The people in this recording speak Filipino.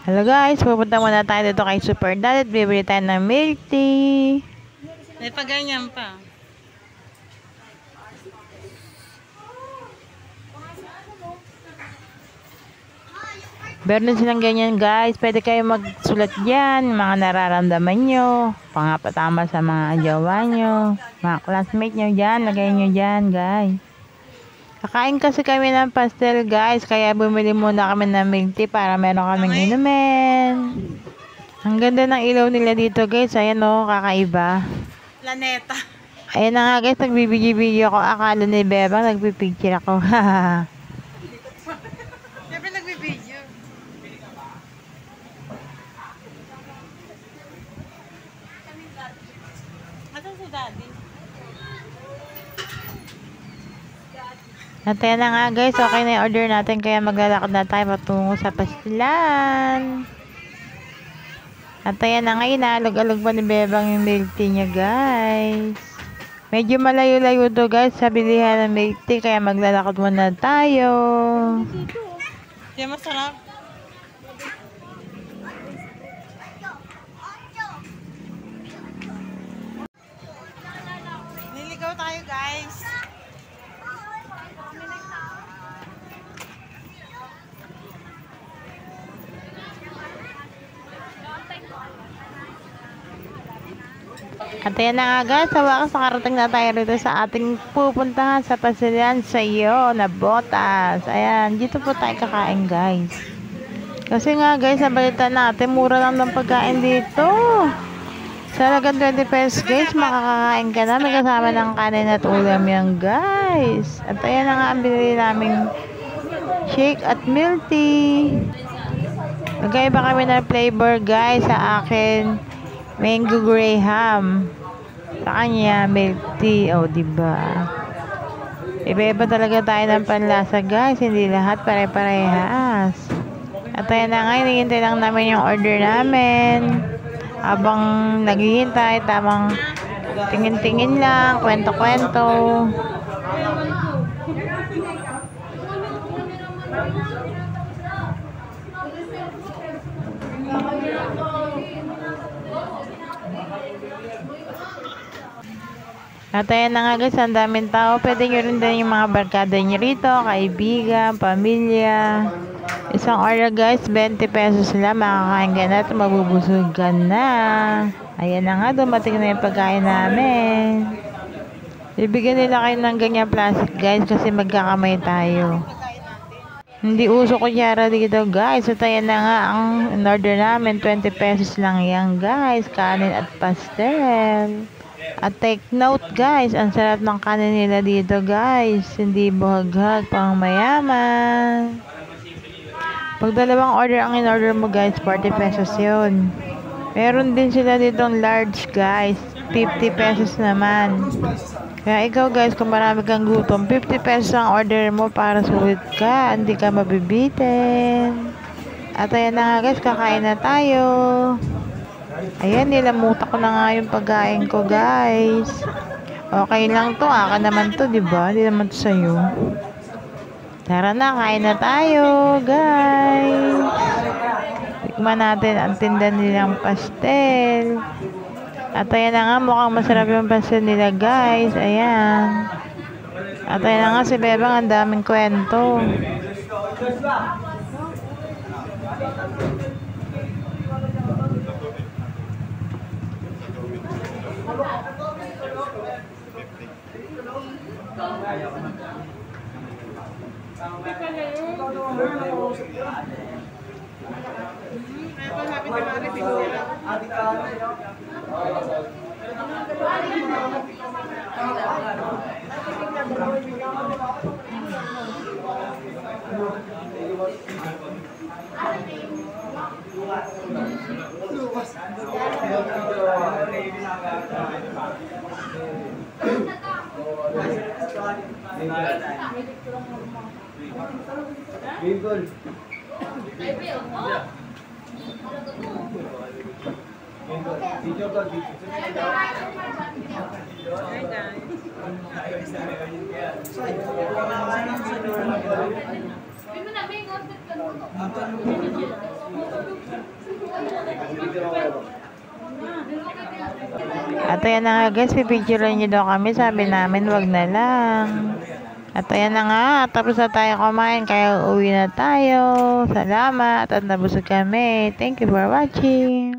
Hello guys, pupunta muna tayo dito kay Super Dad at bibili tayo ng milk tea. May paganyan pa. Meron silang ganyan guys, pwede kayo magsulat dyan, mga nararamdaman nyo, pangapatama sa mga jowa nyo, mga classmate nyo dyan, lagay nyo dyan guys. Kakain kasi kami ng pastel guys, kaya bumili muna kami ng milk tea para meron kaming inumin. Ang ganda ng ilaw nila dito guys, ayan o, kakaiba. Planeta. Ayan na nga guys, nagbibigyo-video ko, akala ni Bebang nagpipicture ako. Siyempre nagbibideo. Asan si Daddy? At ayan na nga guys, okay na yung order natin, kaya maglalakad na tayo patungo sa pastilan. At ayan na nga, inaalog-alog pa ni Bebang yung milk tea niya guys. Medyo malayo-layo to guys sa bilihan ng milk tea, kaya maglalakad muna tayo. Di masarap. Niligaw tayo guys. At ayan na nga guys, sa wakas nakarating na tayo rito sa ating pupuntahan sa pastilan sa iyo na Botas. Ayan, dito po tayo kakain guys. Kasi nga guys, nabalita natin, mura lang ng pagkain dito. Sa halagang 20 pesos guys, makakakain ka na. May kasama ng kanin at ulam yan guys. At ayan na nga ang binili naming shake at milk tea. Magkaiba kami ng flavor guys. Sa akin, mango graham. Sa kanya, milk tea. O, diba? Iba-iba talaga tayo ng panlasa guys. Hindi lahat pare-parehas. At ayan na nga, hinihintay lang namin yung order namin. Habang naghihintay, tamang tingin-tingin lang, kwento-kwento. At ayan na nga guys, ang daming tao. Pwede nyo rin din yung mga barkada nyo rito, kaibigan, pamilya. Isang order guys, 20 pesos lang. Makakain ka na at mabubusog ka na. Ayan na nga, dumating na yung pagkain namin. Bibigyan nila kayo ng ganyan plastic guys, kasi magkakamay tayo. Hindi uso kutsara dito guys. At ayan na nga, ang in-order namin, 20 pesos lang yan guys. Kanin at pastel. At take note guys, ang sarap ng kanin nila dito guys. Hindi buhaghag, pang mayaman. Pag dalawang order ang in-order mo guys, 40 pesos yun. Meron din sila ditong large guys, 50 pesos naman. Kaya ikaw guys, kung marami kang gutom, 50 pesos ang order mo para sulit ka, hindi ka mabibitin. At ayan na nga guys, kakain na tayo. Ayan, nilamuta ko na nga yung pagkain ko guys. Okay lang to, aka naman to, diba? Hindi naman to sa'yo. Tara na, kain na tayo guys. Tikman natin ang tinda nilang pastel. At ayan na nga, mukhang masarap yung pastel nila guys. Ayan. At ayan na nga, si Bebang ang daming kwento. At ayan na nga guys, pipicturean nyo daw kami. Sabi namin, wag na lang. At ayan na nga, tapos na tayo kumain, kaya uwi na tayo. Salamat at nabusog kami. Thank you for watching.